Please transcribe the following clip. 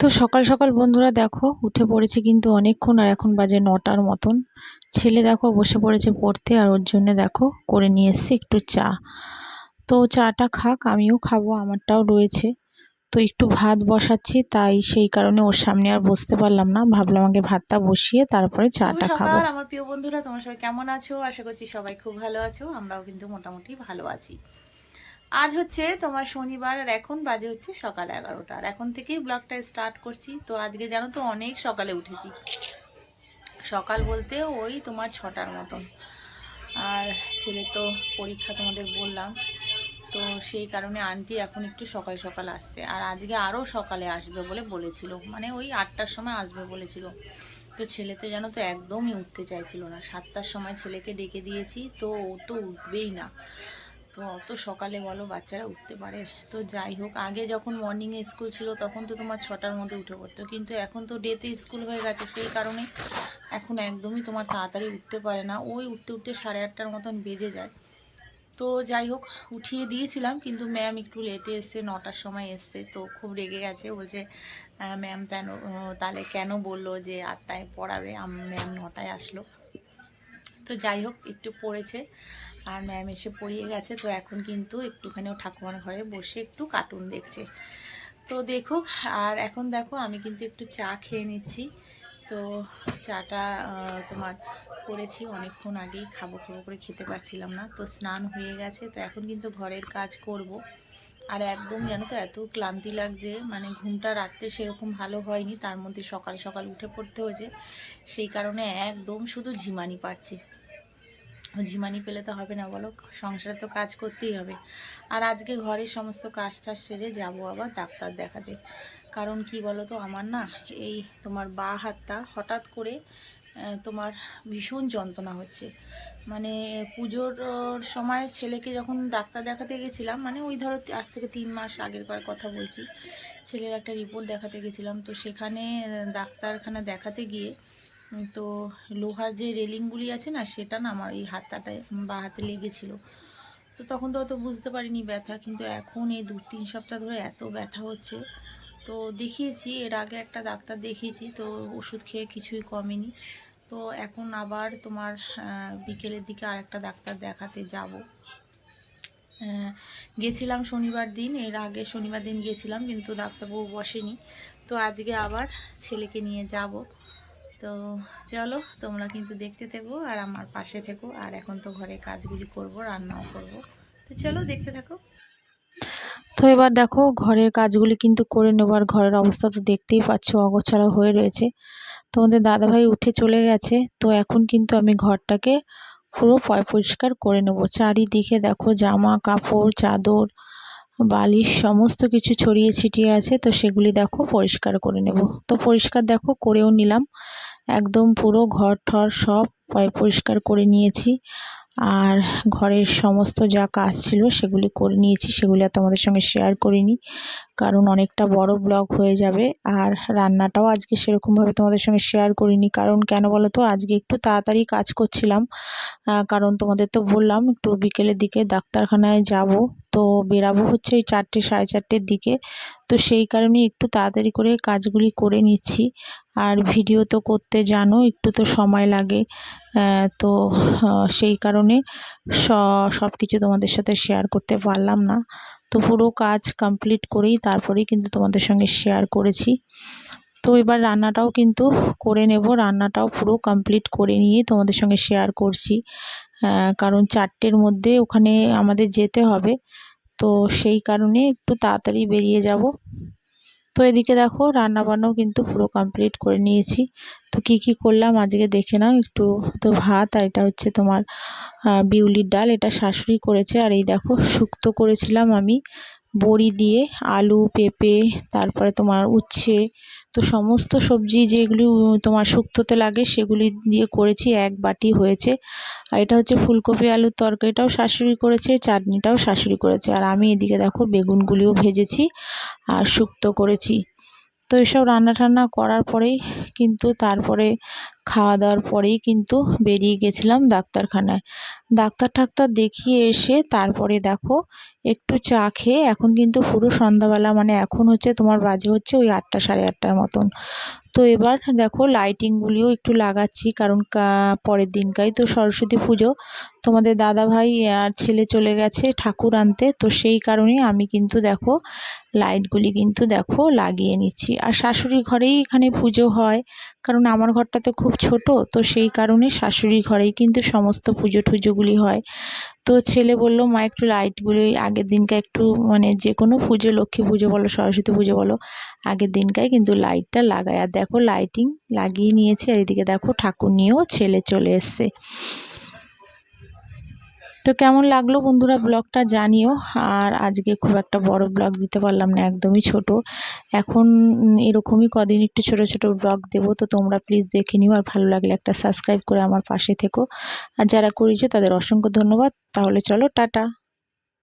তো সকাল সকাল বন্ধুরা দেখো উঠে পড়েছি কিন্তু অনেকক্ষণ, আর এখন বাজে 9টার মতন। ছেলে দেখো বসে পড়েছে পড়তে, আর ওর জন্য দেখো করে নিয়ে এসছি একটু চা। তো চাটা খাক, আমিও খাবো, আমারটাও রয়েছে। তো একটু ভাত বসাচ্ছি, তাই সেই কারণে ওর সামনে আর বসতে পারলাম না, ভাবলাম আগে ভাতটা বসিয়ে তারপরে শুভ চাটা খাবো। সকাল আমার প্রিয় বন্ধুরা, তোমরা সবাই কেমন আছো? আশা করছি সবাই খুব ভালো আছো। আমরাও কিন্তু মোটামুটি ভালো আছি। আজ হচ্ছে তোমার শনিবার, আর এখন বাজে হচ্ছে সকাল 11টা, আর এখন থেকেই ব্লগটা স্টার্ট করছি। তো আজকে জানো তো অনেক সকালে উঠেছি। সকাল বলতে ওই তোমার 6টার মতন। আর ছেলে তো পরীক্ষা তোমাদের বললাম, তো সেই কারণে আন্টি এখন একটু সকাল সকাল আসছে। আর আজকে আরও সকালে আসবে বলে বলেছিল, মানে ওই 8টার সময় আসবে বলেছিল। তো ছেলেতে জানো তো একদমই উঠতে চাইছিল না। 7টার সময় ছেলেকে ডেকে দিয়েছি, তো ও তো উঠবেই না। তো অত সকালে বলো বাচ্চারা উঠতে পারে? তো যাই হোক, আগে যখন মর্নিংয়ে স্কুল ছিল তখন তো তোমার 6টার মধ্যে উঠে পড়তো, কিন্তু এখন তো ডেতে স্কুল হয়ে গেছে, সেই কারণে এখন একদমই তোমার তাড়াতাড়ি উঠতে পারে না। ওই উঠতে উঠতে 8:30টার মতন বেজে যায়। তো যাই হোক, উঠিয়ে দিয়েছিলাম, কিন্তু ম্যাম একটু লেটে এসছে, 9টার সময় এসছে। তো খুব রেগে গেছে, বলছে ম্যাম তাহলে কেন বললো যে 8টায় পড়াবে, ম্যাম 9টায় আসলো। তো যাই হোক, একটু পড়েছে আর ম্যাম এসে পড়িয়ে গেছে। তো এখন কিন্তু একটুখানি ও ঠাকুমার ঘরে বসে একটু কার্টুন দেখছে। তো দেখুক। আর এখন দেখো আমি কিন্তু একটু চা খেয়ে নিচ্ছি। তো চাটা তোমার করেছি অনেকক্ষণ আগেই, খাবো খাবো করে খেতে পারছিলাম না। তো স্নান হয়ে গেছে, তো এখন কিন্তু ঘরের কাজ করব। আর একদম জানো তো এত ক্লান্তি লাগছে, মানে ঘুমটা রাত্রে সেরকম ভালো হয়নি, তার মধ্যে সকাল সকাল উঠে পড়তে হয়েছে। সেই কারণে একদম শুধু ঝিমানি পাচ্ছি। ঝিমানি পেলে তো হবে না বলো, সংসারে তো কাজ করতেই হবে। আর আজকে ঘরের সমস্ত কাজ টাজ সেরে যাবো আবার ডাক্তার দেখাতে। কারণ কি বলো তো, আমার না এই তোমার বাঁ হাতটা হঠাৎ করে তোমার ভীষণ যন্ত্রণা হচ্ছে। মানে পুজোর সময় ছেলেকে যখন ডাক্তার দেখাতে গেছিলাম, মানে ওই ধরো আজ থেকে 3 মাস আগের কথা বলছি, ছেলের একটা রিপোর্ট দেখাতে গেছিলাম। তো সেখানে ডাক্তারখানা দেখাতে গিয়ে তো লোহার যে রেলিংগুলি আছে না, সেটা না আমার এই হাতটাতে বা হাতে লেগেছিলো। তো তখন তো অত বুঝতে পারিনি ব্যথা, কিন্তু এখন এই 2-3 সপ্তাহ ধরে এত ব্যথা হচ্ছে। তো দেখিয়েছি, এর আগে একটা ডাক্তার দেখিয়েছি, তো ওষুধ খেয়ে কিছুই কমেনি। তো এখন আবার তোমার বিকেলের দিকে আরেকটা ডাক্তার দেখাতে যাব। গেছিলাম শনিবার দিন, এর আগে শনিবার দিন গেছিলাম, কিন্তু ডাক্তারবাবু বসেনি। তো আজকে আবার ছেলেকে নিয়ে যাব। তো চলো, তোমরা কিন্তু দেখতে থেকো আর আমার পাশে থেকো। আর এখন তো ঘরে কাজগুলি করব, রান্নাও করব। তো চলো দেখতে থাকো। তো এবার দেখো ঘরের কাজগুলি কিন্তু করে নেবো, আর ঘরের অবস্থা তো দেখতেই পাচ্ছ, অগোছালো হয়ে রয়েছে। তোমাদের দাদাভাই উঠে চলে গেছে। তো এখন কিন্তু আমি ঘরটাকে পুরো পরিষ্কার করে নেব। চারিদিকে দেখো জামা কাপড় চাদর বালিশ সমস্ত কিছু ছড়িয়ে ছিটিয়ে আছে, তো সেগুলি দেখো পরিষ্কার করে নেব। তো পরিষ্কার দেখো করেও নিলাম, একদম পুরো ঘর ঠর সব পরিষ্কার করে নিয়েছি। আর ঘরের সমস্ত যা কাজ ছিল সেগুলি করে নিয়েছি, সেগুলি আর তোমাদের সঙ্গে শেয়ার করিনি, কারণ অনেকটা বড় ব্লগ হয়ে যাবে। আর রান্নাটাও আজকে সেরকমভাবে তোমাদের সঙ্গে শেয়ার করিনি, কারণ কেন বলো তো, আজকে একটু তাড়াতাড়ি কাজ করছিলাম। কারণ তোমাদের তো বললাম একটু বিকেলের দিকে ডাক্তারখানায় যাব। তো বেরাবো হচ্ছে ওই 4টে 4:30-র দিকে। তো সেই কারণেই একটু তাড়াতাড়ি করে কাজগুলি করে নিচ্ছি। আর ভিডিও তো করতে জানো একটু তো সময় লাগে। তো সেই কারণে সব কিছু তোমাদের সাথে শেয়ার করতে পারলাম না। তো পুরো কাজ কমপ্লিট করেই তারপরেই কিন্তু তোমাদের সঙ্গে শেয়ার করেছি। তো এবার রান্নাটাও কিন্তু করে নেব, রান্নাটাও পুরো কমপ্লিট করে নিয়ে তোমাদের সঙ্গে শেয়ার করছি। কারণ 4টের মধ্যে ওখানে আমাদের যেতে হবে, তো সেই কারণে একটু তাড়াতাড়ি বেরিয়ে যাব। তো এদিকে দেখো রান্নাবান্নাও কিন্তু পুরো কমপ্লিট করে নিয়েছি। তো কি কি করলাম আজকে দেখে নাও একটু। তো ভাত, আর এটা হচ্ছে তোমার বিউলির ডাল, এটা শাশুড়ি করেছে। আর এই দেখো শুক্তো করেছিলাম আমি বড়ি দিয়ে, আলু পেঁপে তারপরে তোমার উচ্ছে, তো সমস্ত সবজি যেগুলি তোমার শুক্তোতে লাগে সেগুলি দিয়ে করেছি, 1 বাটি হয়েছে। আর এটা হচ্ছে ফুলকপি আলুর তরকারিটাও শাশুড়ি করেছে, চাটনিটাও শাশুড়ি করেছে। আর আমি এদিকে দেখো বেগুনগুলিও ভেজেছি আর শুক্তো করেছি। তো এসব রান্না টান্না করার পরেই কিন্তু তারপরে খাওয়া দাওয়ার পরেই কিন্তু বেরিয়ে গেছিলাম ডাক্তারখানায়। ডাক্তার দেখিয়ে এসে তারপরে দেখো একটু চা খেয়ে এখন কিন্তু পুরো সন্ধ্যাবেলা, মানে এখন হচ্ছে তোমার বাজে হচ্ছে ওই 8টা সাড়ে 8টার মতন। তো এবার দেখো লাইটিংগুলিও একটু লাগাচ্ছি, কারণ পরের দিনকাই তো সরস্বতী পুজো। তোমাদের দাদাভাই আর ছেলে চলে গেছে ঠাকুর আনতে, তো সেই কারণে আমি কিন্তু দেখো লাইটগুলি কিন্তু দেখো লাগিয়ে নিচ্ছি। আর শাশুড়ি ঘরেই এখানে পুজো হয়, কারণ আমার ঘরটা তো খুব ছোট, তো সেই কারণে শাশুড়ি ঘরেই কিন্তু সমস্ত পুজো টুজোগুলি হয়। তো ছেলে বলল, মা একটু লাইটগুলি আগের দিনকে একটু, মানে যে কোনো পুজো, লক্ষ্মী পুজো বলো সরস্বতী পুজো বলো, আগের দিনকায় কিন্তু লাইটটা লাগায়। আর দেখো লাইটিং লাগিয়ে নিয়েছি, আর এদিকে দেখো ঠাকুর নিয়েও ছেলে চলে এসছে। তো কেমন লাগলো বন্ধুরা ব্লগটা জানিও। আর আজকে খুব একটা বড় ব্লগ দিতে পারলাম না, একদমই ছোট। এখন এরকমই কদিন একটু ছোট ছোট ব্লগ দেবো, তো তোমরা প্লিজ দেখে নিও। আর ভালো লাগলে একটা সাবস্ক্রাইব করে আমার পাশে থেকো, আর যারা করেছো তাদের অসংখ্য ধন্যবাদ। তাহলে চলো টাটা।